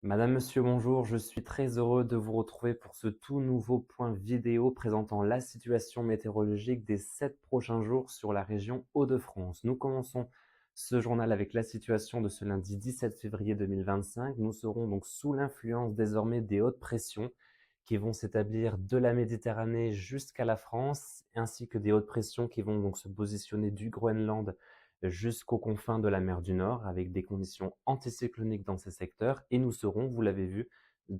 Madame, Monsieur, bonjour. Je suis très heureux de vous retrouver pour ce tout nouveau point vidéo présentant la situation météorologique des 7 prochains jours sur la région Hauts-de-France. Nous commençons ce journal avec la situation de ce lundi 17 février 2025. Nous serons donc sous l'influence désormais des hautes pressions qui vont s'établir de la Méditerranée jusqu'à la France, ainsi que des hautes pressions qui vont donc se positionner du Groenland jusqu'aux confins de la mer du Nord, avec des conditions anticycloniques dans ces secteurs. Et nous serons, vous l'avez vu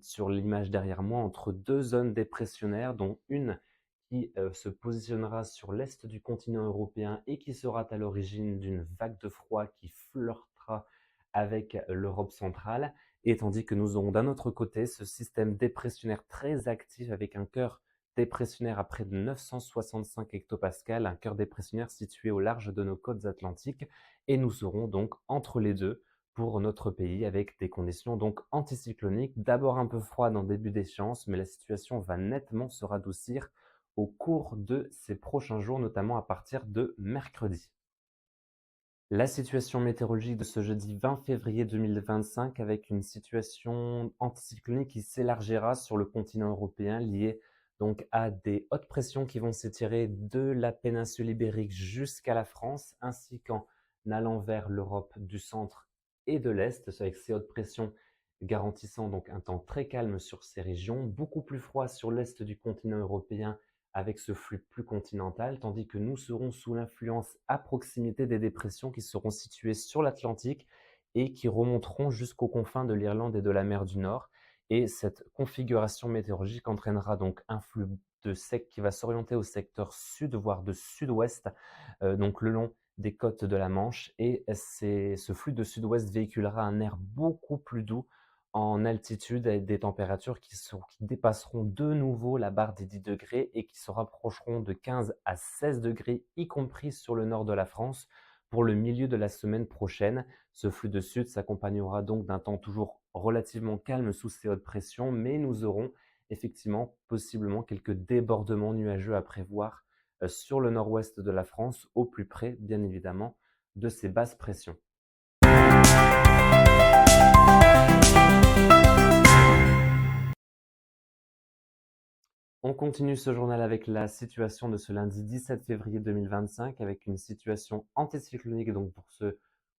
sur l'image derrière moi, entre deux zones dépressionnaires, dont une qui se positionnera sur l'est du continent européen et qui sera à l'origine d'une vague de froid qui flirtera avec l'Europe centrale, et tandis que nous aurons d'un autre côté ce système dépressionnaire très actif avec un cœur dépressionnaire à près de 965 hectopascales, un cœur dépressionnaire situé au large de nos côtes atlantiques, et nous serons donc entre les deux pour notre pays avec des conditions donc anticycloniques, d'abord un peu froides en début d'échéance, mais la situation va nettement se radoucir au cours de ces prochains jours, notamment à partir de mercredi. La situation météorologique de ce jeudi 20 février 2025 avec une situation anticyclonique qui s'élargira sur le continent européen liée donc à des hautes pressions qui vont s'étirer de la péninsule ibérique jusqu'à la France ainsi qu'en allant vers l'Europe du centre et de l'Est, avec ces hautes pressions garantissant donc un temps très calme sur ces régions, beaucoup plus froid sur l'est du continent européen avec ce flux plus continental, tandis que nous serons sous l'influence à proximité des dépressions qui seront situées sur l'Atlantique et qui remonteront jusqu'aux confins de l'Irlande et de la mer du Nord. Et cette configuration météorologique entraînera donc un flux de sec qui va s'orienter au secteur sud, voire de sud-ouest, donc le long des côtes de la Manche. Et ce flux de sud-ouest véhiculera un air beaucoup plus doux en altitude avec des températures qui dépasseront de nouveau la barre des 10 degrés et qui se rapprocheront de 15 à 16 degrés, y compris sur le nord de la France, pour le milieu de la semaine prochaine. Ce flux de sud s'accompagnera donc d'un temps toujours relativement calme sous ces hautes pressions, mais nous aurons effectivement possiblement quelques débordements nuageux à prévoir sur le nord-ouest de la France, au plus près bien évidemment de ces basses pressions. On continue ce journal avec la situation de ce lundi 17 février 2025, avec une situation anticyclonique donc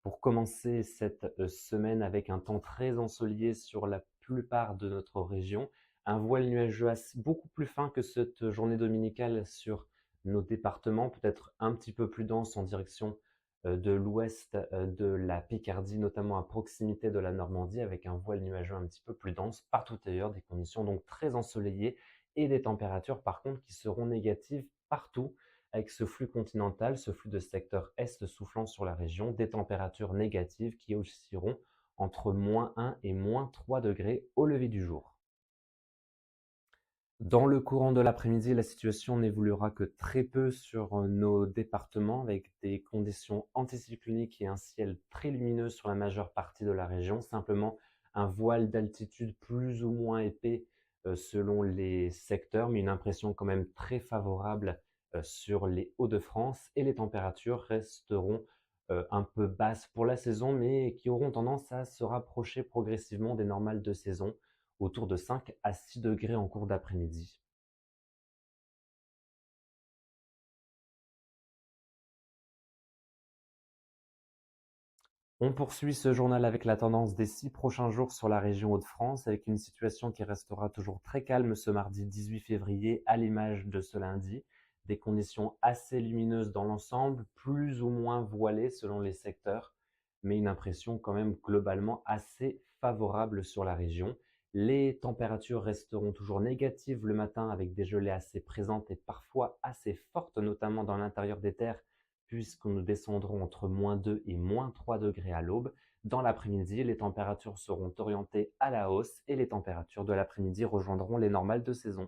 pour commencer cette semaine avec un temps très ensoleillé sur la plupart de notre région, un voile nuageux beaucoup plus fin que cette journée dominicale sur nos départements, peut-être un petit peu plus dense en direction de l'ouest de la Picardie, notamment à proximité de la Normandie, avec un voile nuageux un petit peu plus dense. Partout ailleurs, des conditions donc très ensoleillées et des températures par contre qui seront négatives partout avec ce flux continental, ce flux de secteur est soufflant sur la région, des températures négatives qui oscilleront entre -1 et -3 degrés au lever du jour. Dans le courant de l'après-midi, la situation n'évoluera que très peu sur nos départements avec des conditions anticycloniques et un ciel très lumineux sur la majeure partie de la région. Simplement un voile d'altitude plus ou moins épais selon les secteurs, mais une impression quand même très favorable sur les Hauts-de-France et les températures resteront un peu basses pour la saison, mais qui auront tendance à se rapprocher progressivement des normales de saison autour de 5 à 6 degrés en cours d'après-midi. On poursuit ce journal avec la tendance des 6 prochains jours sur la région Hauts-de-France, avec une situation qui restera toujours très calme ce mardi 18 février, à l'image de ce lundi. Des conditions assez lumineuses dans l'ensemble, plus ou moins voilées selon les secteurs, mais une impression quand même globalement assez favorable sur la région. Les températures resteront toujours négatives le matin avec des gelées assez présentes et parfois assez fortes, notamment dans l'intérieur des terres, puisque nous descendrons entre -2 et -3 degrés à l'aube. Dans l'après-midi, les températures seront orientées à la hausse et les températures de l'après-midi rejoindront les normales de saison.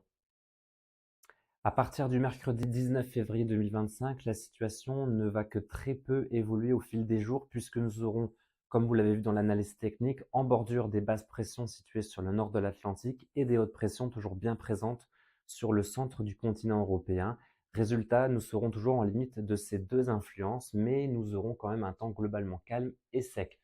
À partir du mercredi 19 février 2025, la situation ne va que très peu évoluer au fil des jours puisque nous aurons, comme vous l'avez vu dans l'analyse technique, en bordure des basses pressions situées sur le nord de l'Atlantique et des hautes pressions toujours bien présentes sur le centre du continent européen. Résultat, nous serons toujours en limite de ces deux influences, mais nous aurons quand même un temps globalement calme et sec.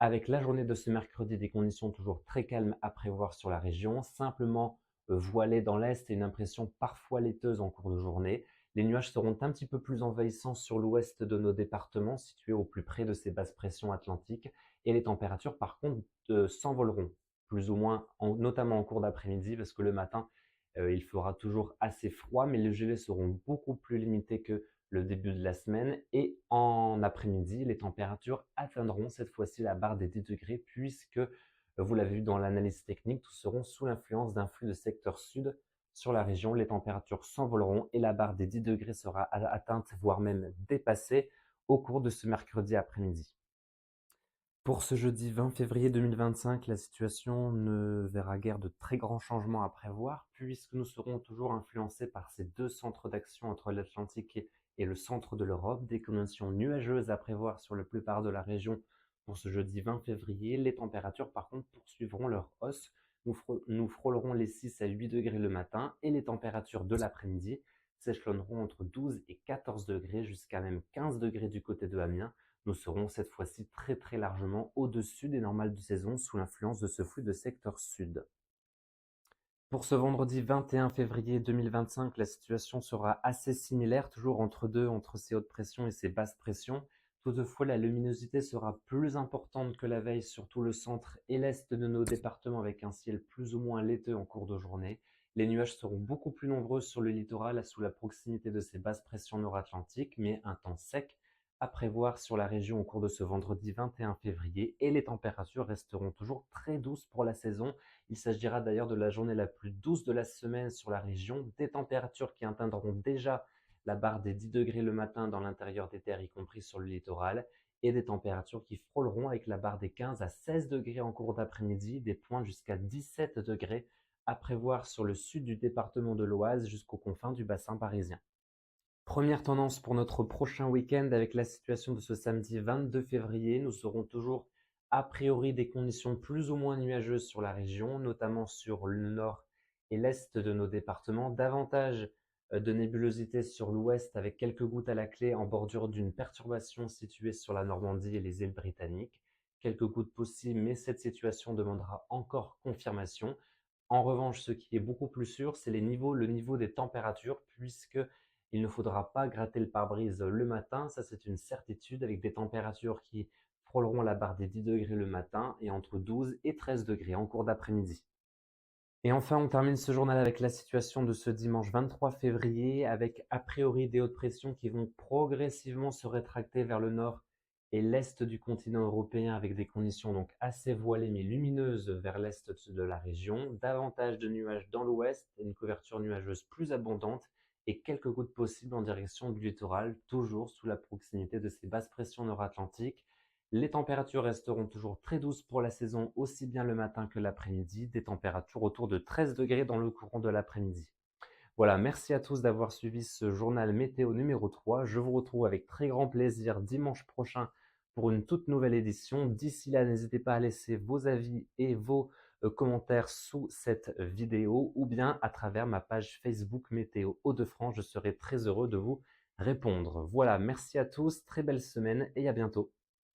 Avec la journée de ce mercredi, des conditions toujours très calmes à prévoir sur la région, simplement voilées dans l'est et une impression parfois laiteuse en cours de journée. Les nuages seront un petit peu plus envahissants sur l'ouest de nos départements, situés au plus près de ces basses pressions atlantiques, et les températures par contre s'envoleront, plus ou moins, notamment en cours d'après-midi, parce que le matin, il fera toujours assez froid, mais les gelées seront beaucoup plus limitées que le début de la semaine, et en après-midi, les températures atteindront cette fois-ci la barre des 10 degrés puisque, vous l'avez vu dans l'analyse technique, tous seront sous l'influence d'un flux de secteur sud sur la région. Les températures s'envoleront et la barre des 10 degrés sera atteinte, voire même dépassée au cours de ce mercredi après-midi. Pour ce jeudi 20 février 2025, la situation ne verra guère de très grands changements à prévoir puisque nous serons toujours influencés par ces deux centres d'action entre l'Atlantique et le centre de l'Europe. Des conditions nuageuses à prévoir sur la plupart de la région pour ce jeudi 20 février. Les températures par contre poursuivront leur hausse. Nous frôlerons les 6 à 8 degrés le matin et les températures de l'après-midi s'échelonneront entre 12 et 14 degrés jusqu'à même 15 degrés du côté de Amiens. Nous serons cette fois-ci très largement au-dessus des normales de saison sous l'influence de ce flux de secteur sud. Pour ce vendredi 21 février 2025, la situation sera assez similaire, toujours entre ces hautes pressions et ces basses pressions. Toutefois, la luminosité sera plus importante que la veille sur tout le centre et l'est de nos départements avec un ciel plus ou moins laiteux en cours de journée. Les nuages seront beaucoup plus nombreux sur le littoral sous la proximité de ces basses pressions nord-atlantiques, mais un temps sec à prévoir sur la région au cours de ce vendredi 21 février et les températures resteront toujours très douces pour la saison. Il s'agira d'ailleurs de la journée la plus douce de la semaine sur la région, des températures qui atteindront déjà la barre des 10 degrés le matin dans l'intérieur des terres, y compris sur le littoral, et des températures qui frôleront avec la barre des 15 à 16 degrés en cours d'après-midi, des points jusqu'à 17 degrés à prévoir sur le sud du département de l'Oise jusqu'aux confins du bassin parisien. Première tendance pour notre prochain week-end avec la situation de ce samedi 22 février. Nous aurons toujours a priori des conditions plus ou moins nuageuses sur la région, notamment sur le nord et l'est de nos départements. Davantage de nébulosité sur l'ouest avec quelques gouttes à la clé en bordure d'une perturbation située sur la Normandie et les îles britanniques. Quelques gouttes possibles, mais cette situation demandera encore confirmation. En revanche, ce qui est beaucoup plus sûr, c'est le niveau des températures, puisque il ne faudra pas gratter le pare-brise le matin, ça c'est une certitude, avec des températures qui frôleront la barre des 10 degrés le matin et entre 12 et 13 degrés en cours d'après-midi. Et enfin, on termine ce journal avec la situation de ce dimanche 23 février, avec a priori des hautes pressions qui vont progressivement se rétracter vers le nord et l'est du continent européen, avec des conditions donc assez voilées mais lumineuses vers l'est de la région, davantage de nuages dans l'ouest, une couverture nuageuse plus abondante et quelques gouttes possibles en direction du littoral, toujours sous la proximité de ces basses pressions nord-atlantiques. Les températures resteront toujours très douces pour la saison, aussi bien le matin que l'après-midi, des températures autour de 13 degrés dans le courant de l'après-midi. Voilà, merci à tous d'avoir suivi ce journal météo numéro 3. Je vous retrouve avec très grand plaisir dimanche prochain pour une toute nouvelle édition. D'ici là, n'hésitez pas à laisser vos avis et vos commentaires sous cette vidéo ou bien à travers ma page Facebook Météo Hauts-de-France. Je serai très heureux de vous répondre. Voilà, merci à tous, très belle semaine et à bientôt.